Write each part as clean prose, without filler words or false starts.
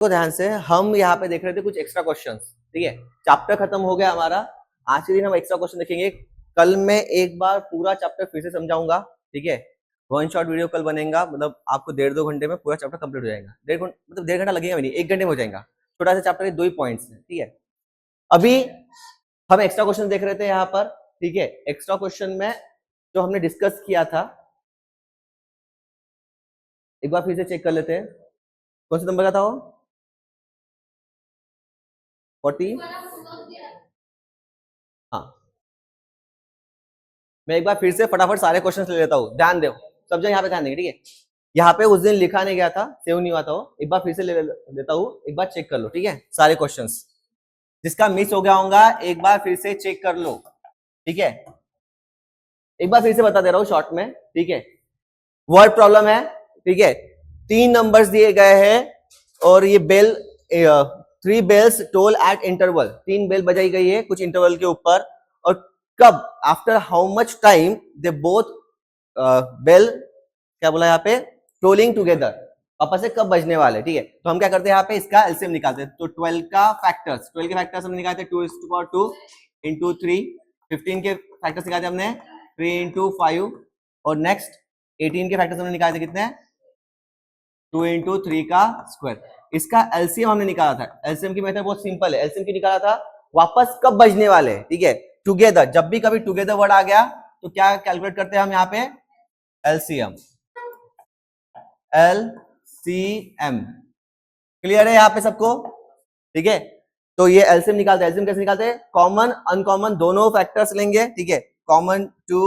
तो ध्यान से हम यहाँ पे देख रहे थे कुछ एक्स्ट्रा क्वेश्चंस, ठीक है। चैप्टर खत्म हो गया हमारा, आज के दिन हम एक्स्ट्रा क्वेश्चन देखेंगे। कल मैं एक बार पूरा चैप्टर फिर से समझाऊंगा, ठीक है। वन शॉट वीडियो कल बनेगा, मतलब आपको 1.5-2 घंटे में पूरा चैप्टर कंप्लीट हो जाएगा। मतलब 1.5 घंटा लगेगा भी नहीं, 1 घंटे में हो जाएगा। छोटा सा चैप्टर के 2 ही पॉइंट्स है, ठीक है। अभी हम एक्स्ट्रा क्वेश्चन देख रहे थे यहाँ पर, ठीक है। एक्स्ट्रा क्वेश्चन में जो हमने डिस्कस किया था, एक बार फिर से चेक कर लेते हैं। कौन सा नंबर का था वो? 40। हाँ, मैं एक बार फिर से फटाफट सारे क्वेश्चंस ले लेता हूँ, ध्यान दो सब जगह, यहाँ पे ध्यान देंगे, ठीक है। यहाँ पे उस दिन लिखा नहीं गया था, सेव नहीं हुआ था वो, एक बार फिर से ले लेता हूँ, एक बार चेक कर लो, ठीक है। सारे क्वेश्चंस जिसका मिस हो गया होगा एक बार फिर से चेक कर लो, ठीक है। एक बार फिर से बता दे रहा हूँ शॉर्ट में, ठीक है। वर्ड प्रॉब्लम है, ठीक है। 3 नंबर्स दिए गए हैं और ये bell 3 bells toll at interval, 3 bell बजाई गई है कुछ इंटरवल के ऊपर, और कब, after how much time they both bell, क्या बोला यहाँ पे, टोलिंग टुगेदर, आपस से कब बजने वाले, ठीक है। तो हम क्या करते हैं यहाँ पे, इसका एलसीएम निकालते हैं। तो 12 का फैक्टर्स, 12 के फैक्टर्स हमने निकालते हैं 2 into 3, 15 के फैक्टर्स निकालते हमने 3 into 5, और नेक्स्ट 18 के फैक्टर्स हमने निकाले थे कितने, 2 into 3 का स्क्वायर। इसका एलसीएम हमने निकाला था। एलसीएम की मेथड बहुत सिंपल है, एलसीएम की निकाला था वापस कब बजने वाले, ठीक है, टुगेदर। जब भी कभी टुगेदर वर्ड आ गया तो क्या कैलकुलेट करते हैं हम यहाँ पे, एलसीएम, एलसीएम। क्लियर है यहाँ पे सबको, ठीक है। तो ये एलसीएम निकालते हैं। एलसीएम कैसे निकालते हैं, कॉमन अनकॉमन दोनों फैक्टर्स लेंगे, ठीक है। कॉमन 2,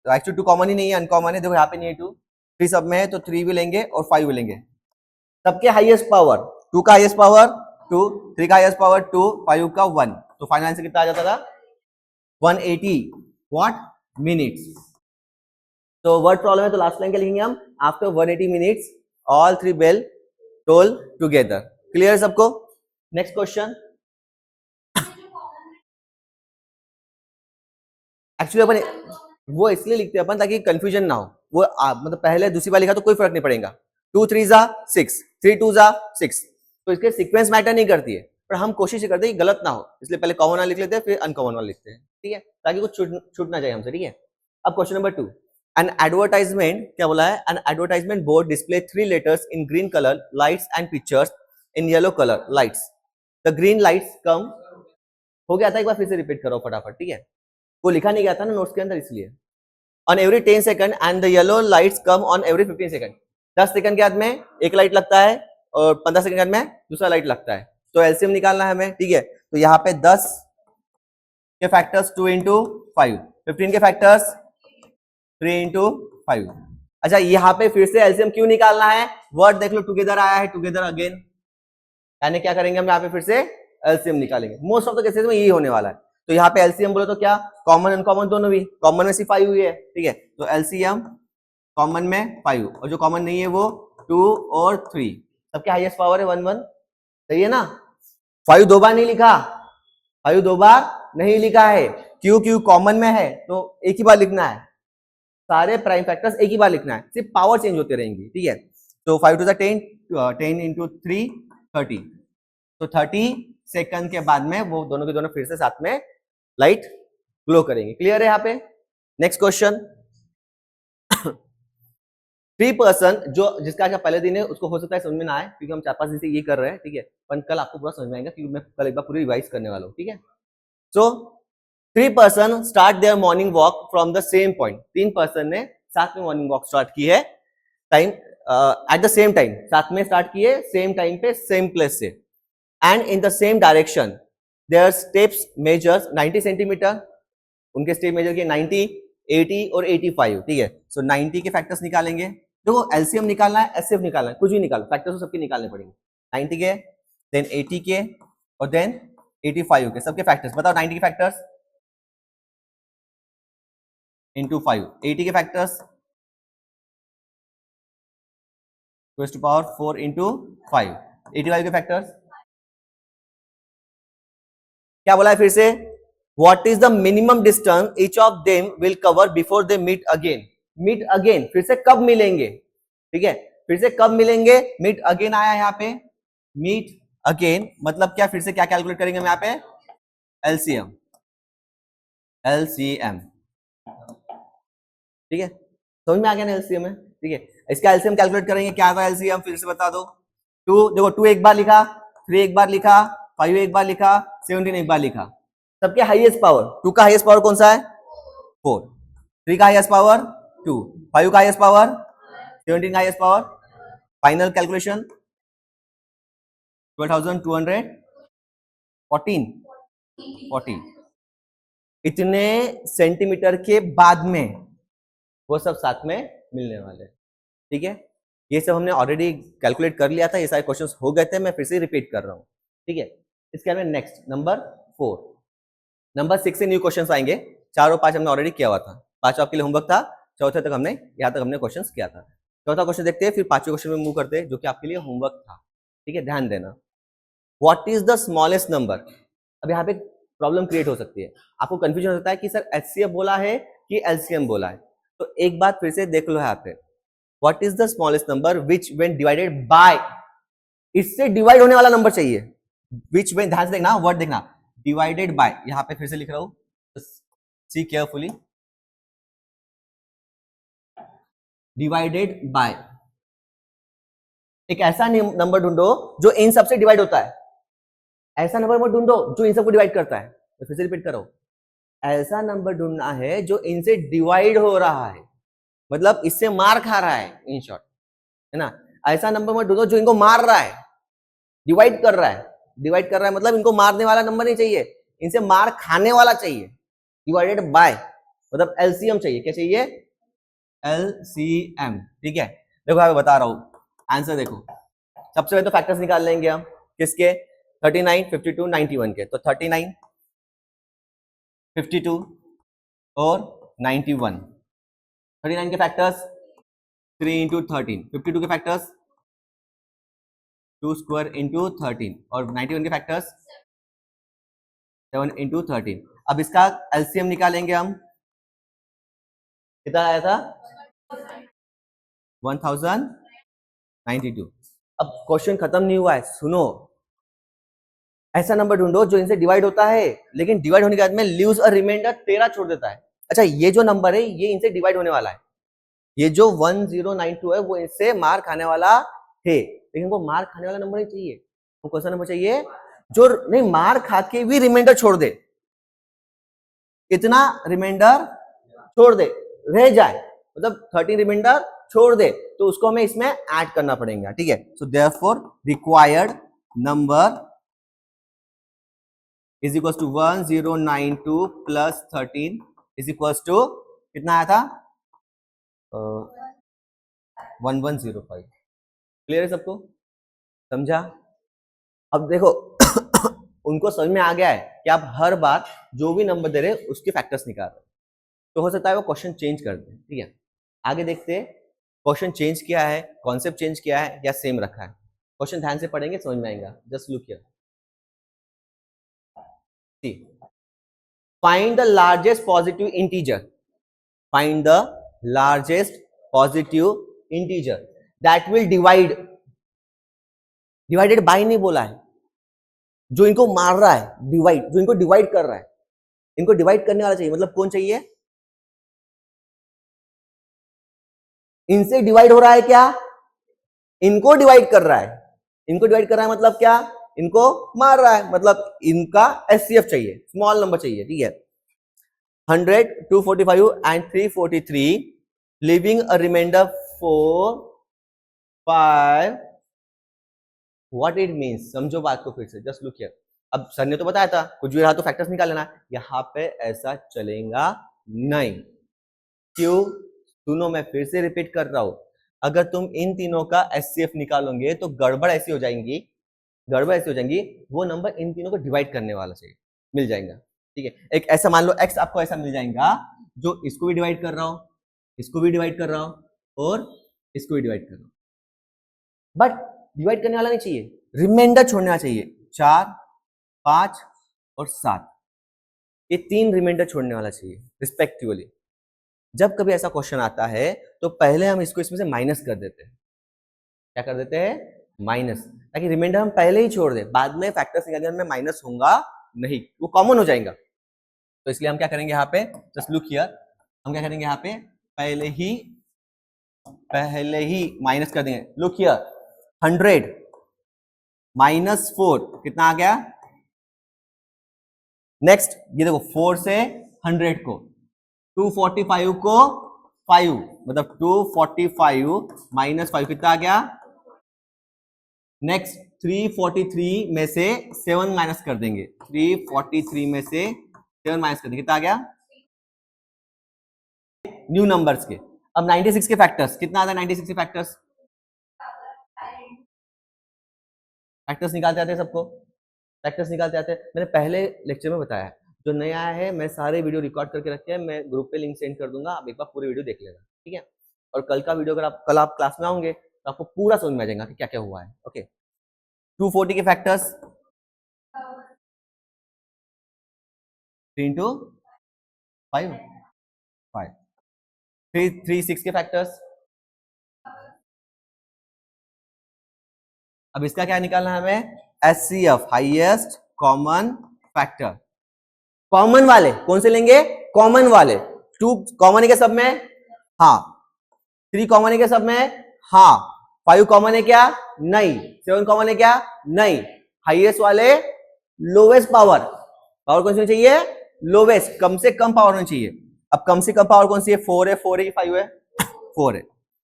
एक्चुअली 2 कॉमन ही नहीं है, अनकॉमन है, देखो यहाँ पे नहीं है 2, 3 सब में है तो 3 भी लेंगे और 5 भी लेंगे। सबके हाईएस्ट पावर, 2 का हाईएस्ट पावर 2, 3 का हाईएस्ट पावर 2, 5 का 1, तो फाइनल आंसर कितना आ जाता था, 180 व्हाट मिनट्स। तो वर्ड प्रॉब्लम है तो लास्ट लाइन के लिखेंगे हम, after 180 minutes all 3 bell toll together. Clear है सबको। Next question. एक्चुअली अपन वो इसलिए लिखते हैं अपन ताकि कंफ्यूजन ना हो, वो मतलब पहले दूसरी बार लिखा तो कोई फर्क नहीं पड़ेगा। 2 3 जा 6, 3 2 जा 6, तो इसके सीक्वेंस मैटर नहीं करती है, पर हम कोशिश करते हैं कि गलत ना हो, इसलिए पहले कॉमन वाला लिख लेते हैं फिर अनकॉमन वाला लिखते हैं, ठीक है, ताकि कुछ छूट ना जाए हमसे, ठीक है। अब क्वेश्चन नंबर 2, एन एडवर्टाइजमेंट, क्या बोला है, an advertisement board display 3 letters in green colour lights and pictures in yellow colour lights, the green lights come, हो गया था, एक बार फिर से रिपीट करो फटाफट, ठीक है। वो लिखा नहीं गया था ना नोट्स के अंदर, इसलिए on every 10 second and the yellow lights come on every 15 second, 10 second के बाद में एक लाइट लगता है और 15 सेकंड के बाद में दूसरा लाइट लगता है, तो एलसीएम निकालना है हमें, ठीक है। तो यहाँ पे 10 के फैक्टर्स 2 into 5, 15 के फैक्टर्स 3 into 5। अच्छा, यहाँ पे फिर से एलसीएम क्यों निकालना है, वर्ड देख लो, टुगेदर आया है, टुगेदर अगेन, यानी क्या करेंगे हम यहाँ पे फिर से एलसीएम निकालेंगे। मोस्ट ऑफ द केसेस में यही होने वाला है। तो यहाँ पे एलसीएम बोलो तो क्या, कॉमन अनकॉमन दोनों भी, कॉमन में सिर्फ 5 हुई है, ठीक है, तो एलसीएम कॉमन में 5, और जो कॉमन नहीं है वो 2 और 3, सबके हाईएस्ट पावर है 1 1, सही है ना। 5 2 बार नहीं लिखा, 5 2 बार नहीं लिखा है, क्यों, क्यों कॉमन में है तो एक ही बार लिखना है, सारे प्राइम फैक्टर्स एक ही बार लिखना है, सिर्फ पावर चेंज होते रहेंगी, ठीक है। तो 5 2 10, 10 into 3 30, तो 30 सेकंड के बाद में वो दोनों के दोनों फिर से साथ में लाइट ग्लो करेंगे। क्लियर है यहाँ पे। Next question. 3 पर्सन, जो जिसका क्या पहले दिन है उसको हो सकता है समझ में ना आए, क्योंकि हम 4-5 दिन से ये कर रहे हैं, ठीक है, पर कल आपको पूरा समझ में आएगा क्योंकि मैं कल एक बार पूरी रिवाइज करने वाला हूँ, ठीक है। So 3 person start their morning walk from the same point, 3 person ने साथ में मॉर्निंग वॉक स्टार्ट की है, time at the same time, साथ में स्टार्ट किए, सेम टाइम पे सेम प्लेस से, and in the same direction their steps measures 90 centimeter, उनके स्टेप मेजर किए 90, 80 और 85, ठीक है। सो 90 के फैक्टर्स निकालेंगे, देखो एलसीएम निकालना है, एचसीएफ निकालना है, कुछ भी निकालो, फैक्टर्स तो सबके निकालने पड़ेंगे, 90 के, देन 80 के, और देन 85 के, सबके फैक्टर्स बताओ। 90 के फैक्टर्स इंटू 5, 80 के factors two to power 4 into 5, 85 के फैक्टर्स क्या बोला है फिर से, what is the minimum distance each of them will cover before they meet again, meet again फिर से कब मिलेंगे, ठीक है, फिर से कब मिलेंगे, मीट अगेन आया यहाँ पे, मीट अगेन मतलब क्या, फिर से क्या कैलकुलेट करेंगे हम यहाँ पे, एलसीएम, एलसीएम, ठीक है, समझ में आ गया ना एलसीएम है, ठीक है। इसका एलसीएम कैलकुलेट करेंगे, क्या था एलसीएम फिर से बता दो। 2 देखो, 2 एक बार लिखा, 3 एक बार लिखा, 5 एक बार लिखा, 17 एक बार लिखा। सबके हाईएस्ट पावर, 2 का हाईएस्ट पावर कौन सा है, 4, 3 का हाईएस्ट पावर 2, 5 का हाईएस्ट पावर, 17 का हाईएस्ट पावर, फाइनल कैलकुलेशन 12,214 इतने सेंटीमीटर के बाद में वो सब साथ में मिलने वाले, ठीक है। ये सब हमने ऑलरेडी कैलकुलेट कर लिया था, ये सारे क्वेश्चंस हो गए थे, मैं फिर से रिपीट कर रहा हूँ, ठीक है। इसके बाद में नेक्स्ट नंबर 4, नंबर 6 से न्यू क्वेश्चंस आएंगे। 4 और 5 हमने ऑलरेडी किया हुआ था, 5 आपके लिए होमवर्क था, चौथे तक हमने यहाँ तक हमने क्वेश्चंस किया था। चौथा क्वेश्चन देखते हैं, फिर 5वें क्वेश्चन में मूव करते हैं जो कि आपके लिए होमवर्क था, ठीक है, ध्यान देना। What is the smallest number. अब यहाँ पे प्रॉब्लम क्रिएट हो सकती है, आपको कंफ्यूजन होता है कि सर एचसीएफ बोला है कि एलसीएम बोला है, तो एक बात फिर से देख लो यहाँ पे, what is the smallest number which when divided by, इससे डिवाइड होने वाला नंबर चाहिए, विच व्हेन, ध्यान से देखना वर्ड देखना, डिवाइडेड बाय, यहाँ पे फिर से लिख रहा हूं, सी केयरफुली, डिवाइडेड बाय, एक ऐसा नंबर ढूंढो जो इन सबसे डिवाइड होता है, ऐसा नंबर मत ढूंढो जो इन सबको डिवाइड करता है, तो फिर से रिपीट करो, ऐसा नंबर ढूंढना है जो इनसे डिवाइड हो रहा है, मतलब इससे मार खा रहा है, इन शॉर्ट, है ना। ऐसा नंबर मत ढूंढो जो इनको मार रहा है, डिवाइड कर रहा है, डिवाइड कर रहा है मतलब इनको मारने वाला नंबर नहीं चाहिए, इनसे मार खाने वाला चाहिए, डिवाइडेड बाय मतलब एलसीएम चाहिए, क्या चाहिए, एलसीएम, ठीक है। देखो मैं बता रहा हूं आंसर, देखो सबसे पहले तो फैक्टर्स निकाल लेंगे हम, किसके, 39, 52, 91 के, तो 39, 52 और 91, 39 के फैक्टर्स 3 इंटू 13, 52 के फैक्टर्स 2 स्क्वायर इंटू 13 और 91 के फैक्टर्स 7 इंटू 13। अब इसका एलसीएम निकालेंगे हम, कितना आया था, 1092। अब क्वेश्चन खत्म नहीं हुआ है, सुनो, ऐसा नंबर ढूंढो जो इनसे डिवाइड होता है, लेकिन डिवाइड होने के बाद में लीव्स अ रिमाइंडर 13 छोड़ देता है। अच्छा, ये जो नंबर है ये इनसे डिवाइड होने वाला है, ये जो 1092 है वो इससे मार खाने वाला है, लेकिन वो मार खाने वाला नंबर नहीं चाहिए, वो कौन सा नंबर चाहिए, जो नहीं मार खा के भी रिमाइंडर छोड़ दे, इतना रिमाइंडर छोड़ दे, रह जाए, मतलब 13 रिमाइंडर छोड़ दे, तो उसको हमें इसमें ऐड करना पड़ेगा, ठीक है। So therefore required number is equal to 1092 plus 13 is equal to कितना आया था, 1105। क्लियर है सबको, समझा। अब देखो उनको समझ में आ गया है कि आप हर बार जो भी नंबर दे रहे हैं उसके फैक्टर्स निकाल रहे, तो हो सकता है वो क्वेश्चन चेंज कर दें, ठीक है। आगे देखते हैं क्वेश्चन चेंज किया है, कॉन्सेप्ट चेंज किया है या सेम रखा है, क्वेश्चन ध्यान से पढ़ेंगे समझ में आएगा। Just look here, find the largest positive integer, find the largest positive integer that will divide, divided by नहीं बोला है, जो इनको मार रहा है, डिवाइड, जो इनको डिवाइड कर रहा है, इनको डिवाइड करने वाला चाहिए, मतलब कौन चाहिए, इनसे डिवाइड हो रहा है क्या, इनको डिवाइड कर रहा है, इनको डिवाइड कर रहा है मतलब क्या, इनको मार रहा है, मतलब इनका एचसीएफ चाहिए, स्मॉल नंबर चाहिए, ठीक है। 100, 245 and 343, leaving a remainder 4, 5, what it means, समझो बात को फिर से, जस्ट लुक हियर। अब सर ने तो बताया था कुछ भी रहा तो फैक्टर्स निकाल लेना, यहाँ पे ऐसा चलेगा नहीं, क्यों, सुनो मैं फिर से रिपीट कर रहा हूं, अगर तुम इन तीनों का एचसीएफ निकालोगे तो गड़बड़ ऐसी हो जाएंगी, गड़बड़ ऐसी हो जाएंगी, वो नंबर इन तीनों को डिवाइड करने वाला चाहिए, मिल जाएगा, ठीक है। एक ऐसा मान लो x आपको ऐसा मिल जाएगा जो इसको भी डिवाइड कर रहा हूं, इसको भी डिवाइड कर रहा हूं और इसको भी डिवाइड कर रहा हूं, बट डिवाइड करने वाला नहीं चाहिए, रिमाइंडर छोड़ना चाहिए, 4, 5 और 7, ये 3 रिमाइंडर छोड़ने वाला चाहिए रिस्पेक्टिवली। जब कभी ऐसा क्वेश्चन आता है तो पहले हम इसको इसमें से माइनस कर देते हैं, क्या कर देते हैं, माइनस, ताकि रिमाइंडर हम पहले ही छोड़ दें, बाद में फैक्टर्स निकालने में माइनस होगा नहीं, वो कॉमन हो जाएगा। तो इसलिए हम क्या करेंगे यहाँ पे, जस्ट लुक हियर, हम क्या करेंगे यहाँ पे पहले ही माइनस कर देंगे। लुक हियर, 100 माइनस 4 कितना आ गया। नेक्स्ट ये देखो 4 से 100 को 245 को 5 मतलब 245 माइनस 5 कितना आ गया। नेक्स्ट 343 में से 7 माइनस कर देंगे, 343 में से 7 माइनस कर देंगे, कितना आ गया न्यू नंबर्स के। अब 96 के फैक्टर्स कितना आता है, 96 के फैक्टर्स निकालते आते हैं सबको, फैक्टर्स निकालते आते हैं। मैंने पहले लेक्चर में बताया, जो नया है मैं सारे वीडियो रिकॉर्ड करके रखे हैं, मैं ग्रुप पे लिंक सेंड कर दूंगा, आप एक बार पूरी वीडियो देख लेना, ठीक है। और कल का वीडियो अगर कल आप क्लास में आओगे तो आपको पूरा समझ में आ जाएगा कि क्या क्या हुआ है। ओके, 240 के फैक्टर्स 3 into 5 5 336 के फैक्टर्स। अब इसका क्या निकालना है हमें, HCF highest common factor. Common वाले कौन से लेंगे, कॉमन वाले। 2 कॉमन है क्या सब में, हाँ। 3 कॉमन है क्या सब में, हाँ। 5 कॉमन है क्या, नहीं। 7 कॉमन है क्या, नहीं। हाईएस्ट वाले लोवेस्ट पावर, पावर कौन सी होनी चाहिए, लोवेस्ट, कम से कम पावर होनी चाहिए। अब कम से कम पावर कौन सी है, 4 है, 4 है कि 5 है, 4 है।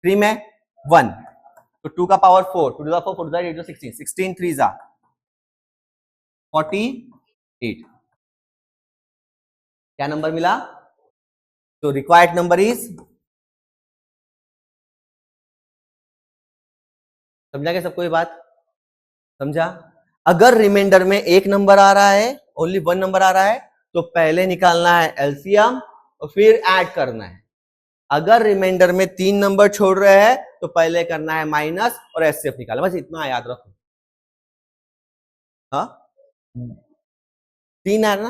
3 में 1, तो 2 का power 4, 2 to the 4, 4 to the 8 16, 16 3 जा 48। क्या नंबर मिला, तो रिक्वायर्ड नंबर इज, समझा क्या सबको ये बात, समझा। अगर रिमाइंडर में एक नंबर आ रहा है, ओनली 1 नंबर आ रहा है, तो पहले निकालना है एलसीएम और फिर ऐड करना है। अगर रिमाइंडर में 3 नंबर छोड़ रहे हैं तो पहले करना है माइनस और एचसीएफ निकालना, बस इतना याद रखो। हाँ 3 है ना,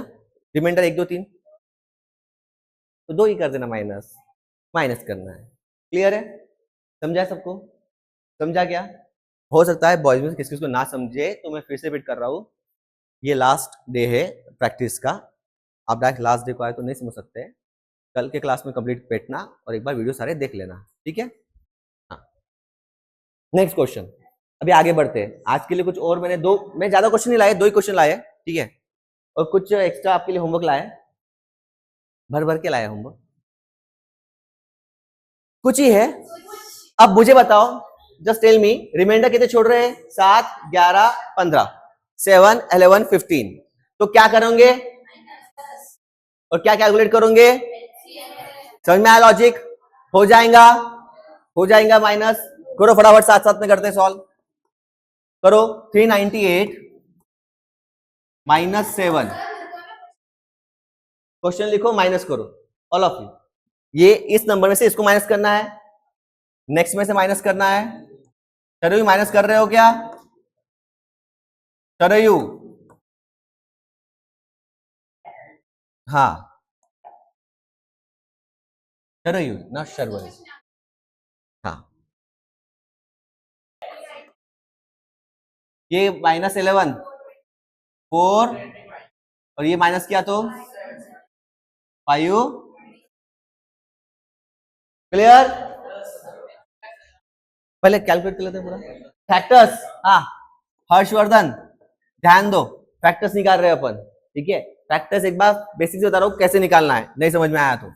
रिमाइंडर 1 2 3, तो 2 ही कर देना, माइनस माइनस करना है। क्लियर है, समझा सबको, समझा क्या। हो सकता है बॉयज में किस किस को ना समझे, तो मैं फिर से रिपीट कर रहा हूँ, ये लास्ट डे है प्रैक्टिस का, आप डायरेक्ट लास्ट डे को आए तो नहीं समझ सकते, कल के क्लास में कंप्लीट बैठना और एक बार वीडियो सारे देख लेना, ठीक है। हाँ नेक्स्ट क्वेश्चन, अभी आगे बढ़ते हैं। आज के लिए कुछ और मैं ज्यादा क्वेश्चन नहीं लाए, 2 ही क्वेश्चन लाए, ठीक है, और कुछ एक्स्ट्रा आपके लिए होमवर्क लाए, भर भर के लाए होमवर्क, कुछ ही है। अब मुझे बताओ, जस्ट टेल मी, रिमाइंडर कितने छोड़ रहे हैं, 7 11 15, 7 11 15, तो क्या करोगे और क्या कैलकुलेट करोगे, समझ में आया लॉजिक, हो जाएगा माइनस, करो फटाफट, साथ साथ में करते हैं सॉल्व, करो 398 माइनस 7, क्वेश्चन लिखो, माइनस करो ऑल ऑफ यू। ये इस नंबर में से इसको माइनस करना है, नेक्स्ट में से माइनस करना है। चलो माइनस कर रहे हो क्या, चलो हाँ चलो ना शर्वरी, हाँ ये -11 4 और ये माइनस किया तो 5, क्लियर। पहले कैलकुलेट कर लेते हैं पूरा फैक्टर्स। हाँ हर्षवर्धन ध्यान दो, फैक्टर्स निकाल रहे हैं अपन, ठीक है। फैक्टर्स एक बार बेसिक से बता रहा हूं कैसे निकालना है, नहीं समझ में आया तो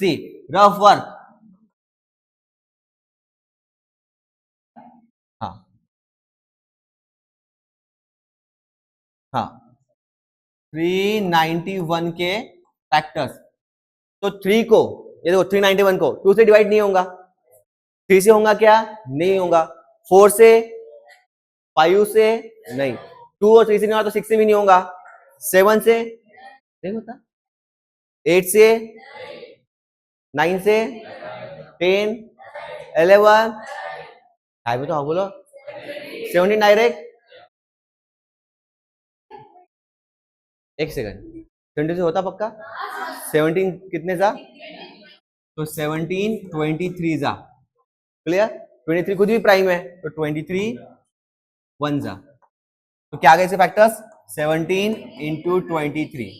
सी रफ वर्क। हाँ हाँ 391 के फैक्टर्स, तो 3 को ये देखो 391 को 2 से डिवाइड नहीं होगा, 3 से होगा क्या, नहीं होगा, 4 से 5 से नहीं, 2 और 3 से नहीं होगा तो 6 से भी नहीं होगा, 7 से नहीं होता, 8 से, 9 से, 10 11 भी तो हाँ बोलो, 17 डायरेक्ट, एक सेकंड 20 से होता पक्का, 17 कितने जा, तो 17 23 जा, क्लियर। 23 खुद भी प्राइम है, तो 23 1 जा, तो क्या आ गए इसके फैक्टर्स 17 इंटू 23।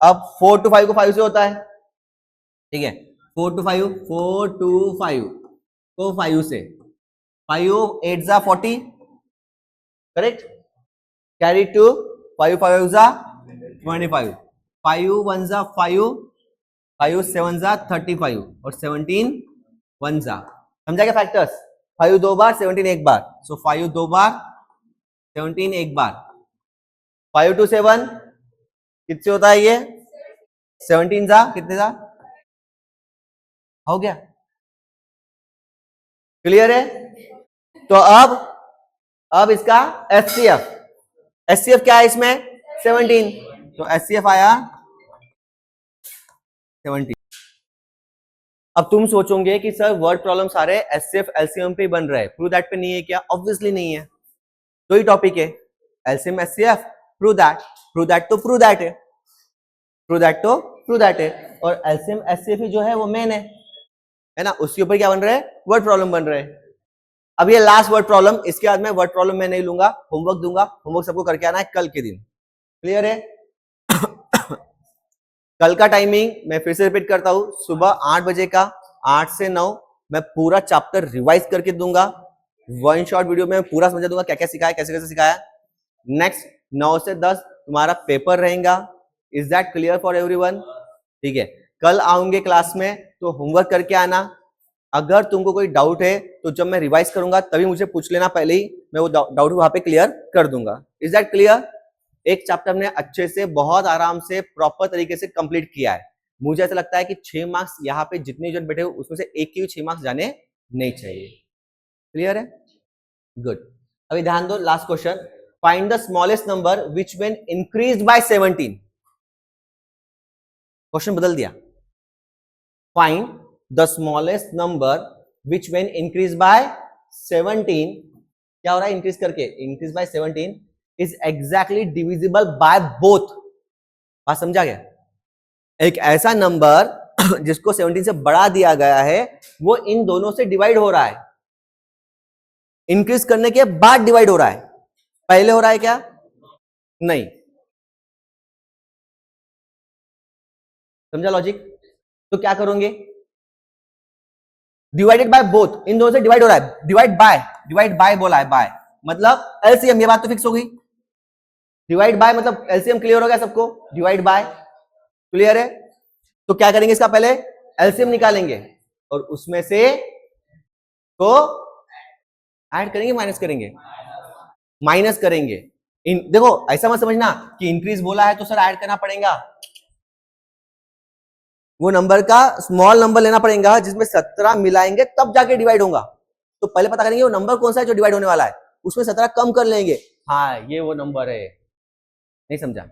अब 4 to 5 को 5 से होता है, ठीक है, 4 to 5, 4 to 5 को 5 से, 5 8 जा 40, करेक्ट, कैरी टू 5 5 जा 25, 5 1 जा 5, 5 7 जा 35 और 17 1 जा, समझा क्या फैक्टर्स? 5 दो बार, 17 एक बार, सो 5 दो बार, 17 एक बार, 5 to 7 कितने होता है ये 17 जा कितने जा, हो गया, क्लियर है? तो अब इसका एचसीएफ, एचसीएफ क्या है इसमें 17, तो एचसीएफ आया 17। अब तुम सोचोगे कि सर वर्ड प्रॉब्लम सारे एचसीएफ एलसीएम पे बन रहे हैं, प्रूव दैट पे नहीं है क्या? ऑब्वियसली नहीं है, तो ही टॉपिक है एलसीएम एचसीएफ, प्रूव दैट तो प्रूव दैट है, प्रूव दैट तो प्रूव दैट है, और एलसीएम एचसीएफ जो है वो मेन है ना, उसके ऊपर क्या बन रहे हैं वर्ड प्रॉब्लम बन रहे हैं। अब ये लास्ट वर्ड प्रॉब्लम, इसके बाद में वर्ड प्रॉब्लम मैं नहीं लूंगा, होमवर्क दूंगा, होमवर्क सबको करके आना है कल के दिन, क्लियर है? कल का टाइमिंग मैं फिर से रिपीट करता हूं, सुबह 8 बजे का 8 से 9 मैं पूरा चैप्टर रिवाइज करके दूंगा, वन शॉट वीडियो में पूरा समझा दूंगा क्या क्या सिखाया, कैसे कैसे सिखाया। नेक्स्ट 9 से 10 तुम्हारा पेपर रहेगा, is that clear for everyone? ठीक है, कल आऊंगे क्लास में तो होमवर्क करके आना, अगर तुमको कोई डाउट है तो जब मैं रिवाइज करूंगा तभी मुझे पूछ लेना पहले ही, मैं वो डाउट वहां पे क्लियर कर दूंगा। Is that clear? एक चैप्टर ने अच्छे से बहुत आराम से प्रॉपर तरीके से कंप्लीट किया है, मुझे ऐसा लगता है कि 6 मार्क्स यहाँ पे जितने जन बैठे हो उसमें से एक की भी 6 मार्क्स जाने नहीं चाहिए, क्लियर है? गुड, अभी ध्यान दो, last question, find the smallest number which when increased by 17, question बदल दिया, find the smallest number which when increase by 17, क्या हो रहा है इंक्रीज करके, increase by 17 is exactly divisible by both, बात समझा गया? एक ऐसा नंबर जिसको 17 से बढ़ा दिया गया है वो इन दोनों से डिवाइड हो रहा है, इंक्रीज करने के बाद डिवाइड हो रहा है, पहले हो रहा है क्या? नहीं, समझा लॉजिक? तो क्या करोगे, डिवाइडेड बाय बोथ, इन दोनों से डिवाइड हो रहा है, डिवाइड बाय बोला है, बाय मतलब एलसीएम, ये बात तो फिक्स हो गई, डिवाइड बाय मतलब एलसीएम क्लियर हो गया सबको, डिवाइड बाय क्लियर है? तो क्या करेंगे, इसका पहले एलसीएम निकालेंगे और उसमें से तो ऐड करेंगे माइनस करेंगे, देखो ऐसा मत समझना कि इंक्रीज बोला है तो सर ऐड करना पड़ेगा, वो नंबर का स्मॉल नंबर लेना पड़ेगा जिसमें 17 मिलाएंगे तब जाके डिवाइड होगा, तो पहले पता करेंगे वो नंबर कौन सा है जो डिवाइड होने वाला है, उसमें 17 कम कर लेंगे, हाँ ये वो नंबर है, नहीं समझा?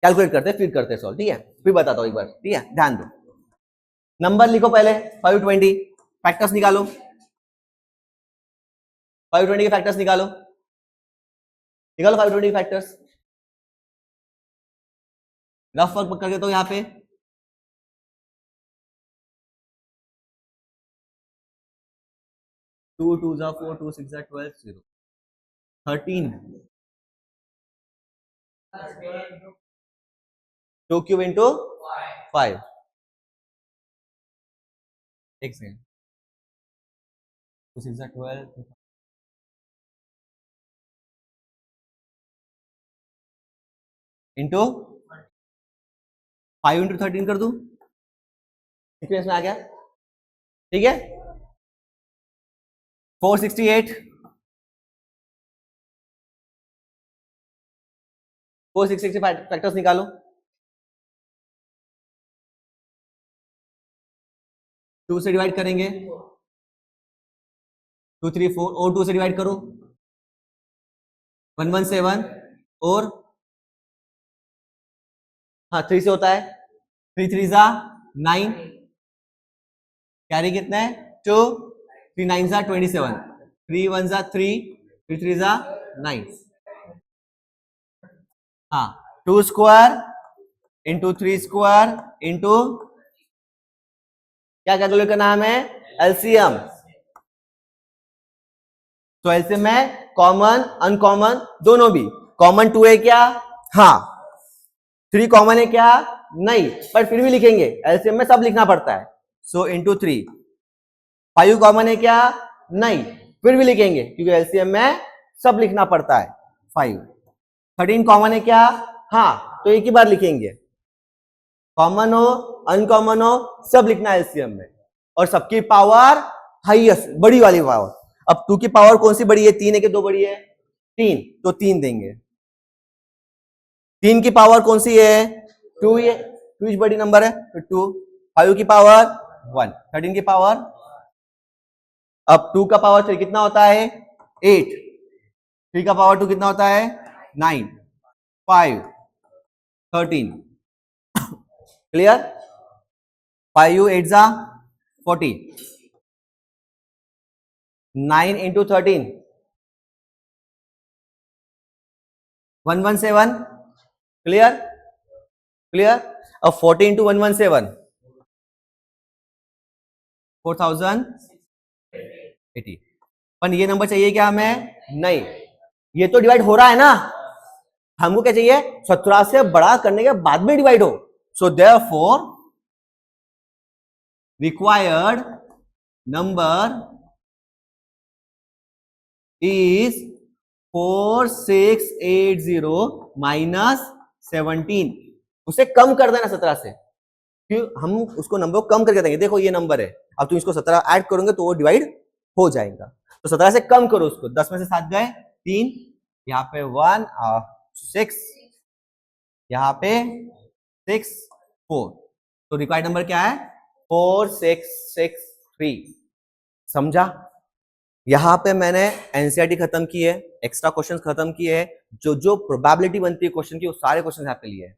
कैलकुलेट करते फिर करते सॉल्व, ठीक है? फिर बताता हूं एक बार, ठीक है, ध्यान दो, नंबर लिखो पहले 520, फैक्टर्स निकालो, 520 के फैक्टर्स निकालो 520 फैक्टर्स, रफ वर्क कर देता हूं यहां पे, टू टू जा 4, 2 6 जा 12, 0 13, 2 क्यूब इंटू 5, एक सेकेंड, 2 6 जा 12 इंटू 5 इंटू 13 कर दूं, इक्वेशन में आ गया, ठीक है? 468, 466 फैक्टर्स निकालो, 2 से डिवाइड करेंगे, 2 3 4 और 2 से डिवाइड करो, 117 और हाँ 3 से होता है, 3 3 जा 9, कैरी कितना है 2, 3 9 जा 27, 3 1 जा 3, 3 3 जा 9, हाँ 2 स्क्वायर इंटू 3 स्क्वायर इंटू क्या कैलकुलेट करना है हमें, एलसीएम, तो एलसीएम में कॉमन अनकॉमन दोनों भी, कॉमन 2 है क्या? हाँ। 3 कॉमन है क्या? नहीं, पर फिर भी लिखेंगे, एलसीएम में सब लिखना पड़ता है। So into 3। 5 कॉमन है क्या? नहीं, फिर भी लिखेंगे क्योंकि एलसीएम में सब लिखना पड़ता है। 5। 13 कॉमन है क्या? हाँ, तो एक ही बार लिखेंगे, कॉमन हो अनकॉमन हो सब लिखना है एलसीएम में, और सबकी पावर हाईएस्ट बड़ी वाली पावर। अब 2 की पावर कौन सी बड़ी है? 3 है कि 2 बड़ी है? 3, तो 3 देंगे। 3 की पावर कौन सी है? 2 है, 2 बड़ी नंबर है तो 2। 5 की पावर 1, 13 की पावर, अब 2 का पावर 3 कितना होता है? 8। 3 का पावर 2 कितना होता है? 9, 5, 13। क्लियर? 5 8 जा 40, 9 इंटू 13 117। क्लियर? क्लियर? अब 40 इंटू 117 4080। पर ये नंबर चाहिए क्या हमें? नहीं, ये तो डिवाइड हो रहा है ना, हमको क्या चाहिए? 17 से बड़ा करने के बाद में डिवाइड हो। सो therefore required number is 4680 minus 17। उसे कम कर देना 17 से, क्यों? हम उसको नंबर को कम करके देंगे। देखो ये नंबर है, अब तुम इसको 17 ऐड करोगे तो वो डिवाइड हो जाएगा। तो 17 से कम करो उसको, 10 में से 7 गए 3, यहाँ पे 1 और 6, यहाँ पे 6 4, तो रिक्वायर्ड नंबर क्या है? 4663। समझा? यहां पे मैंने एनसीईआरटी खत्म की है, एक्स्ट्रा क्वेश्चंस खत्म किए हैं, जो जो प्रोबेबिलिटी बनती है क्वेश्चन की वो सारे क्वेश्चन यहाँ पे लिए हैं।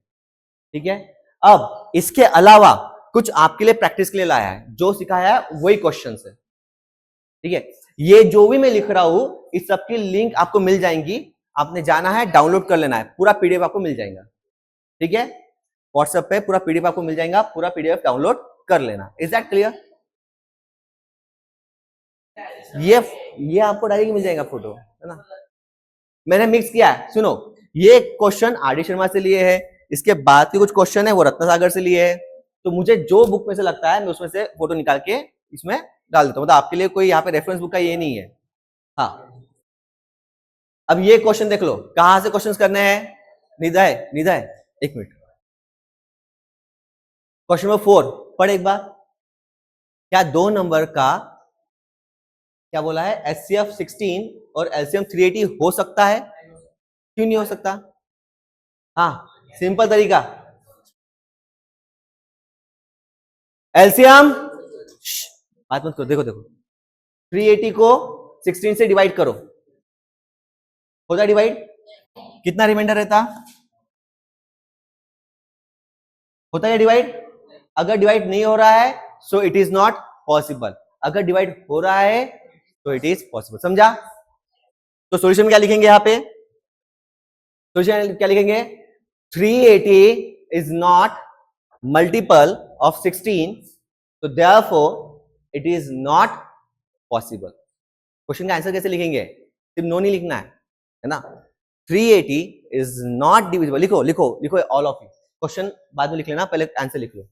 ठीक है, अब इसके अलावा कुछ आपके लिए प्रैक्टिस के लिए लाया है, जो सिखाया है वही क्वेश्चन है। ठीक है, ये जो भी मैं लिख रहा हूं इस सबकी लिंक आपको मिल जाएंगी, आपने जाना है डाउनलोड कर लेना है, पूरा पीडीएफ आपको मिल जाएगा। ठीक है, व्हाट्सएप पे पूरा पीडीएफ आपको मिल जाएगा, पूरा पीडीएफ डाउनलोड कर लेना। Is that clear? ये आपको डायरेक्ट मिल जाएगा फोटो, है ना? मैंने मिक्स किया है, सुनो, ये क्वेश्चन आर.डी. शर्मा से लिए है, इसके बाद के कुछ क्वेश्चन है वो रत्न सागर से लिए है, तो मुझे जो बुक में से लगता है मैं उसमें से फोटो निकाल के इसमें डाल देता हूँ, मतलब आपके लिए कोई यहाँ पे रेफरेंस बुक का ये नहीं है। हाँ, अब ये क्वेश्चन देख लो, कहां से क्वेश्चन करने हैं? निधय, एक मिनट, क्वेश्चन नंबर 4 पढ़ एक बार। क्या दो नंबर का क्या बोला है? HCF 16 और LCM 380 हो सकता है? क्यों नहीं हो सकता? हाँ, सिंपल तरीका, एलसीएम, बात मत करो, देखो 380 को 16 से डिवाइड करो, होता डिवाइड, कितना रिमाइंडर रहता? होता है डिवाइड? अगर डिवाइड नहीं हो रहा है so it is not possible, अगर डिवाइड हो रहा है तो इट इज पॉसिबल। समझा? तो सॉल्यूशन में क्या लिखेंगे? यहाँ पे सॉल्यूशन क्या लिखेंगे? 380 इज नॉट मल्टीपल ऑफ 16, तो therefore it is not possible. Question का आंसर कैसे लिखेंगे? सिर्फ नो नहीं लिखना है ना? 380 इज नॉट डिविजिबल, लिखो ऑल ऑफ यू, क्वेश्चन बाद में लिख लेना, पहले आंसर लिख लो।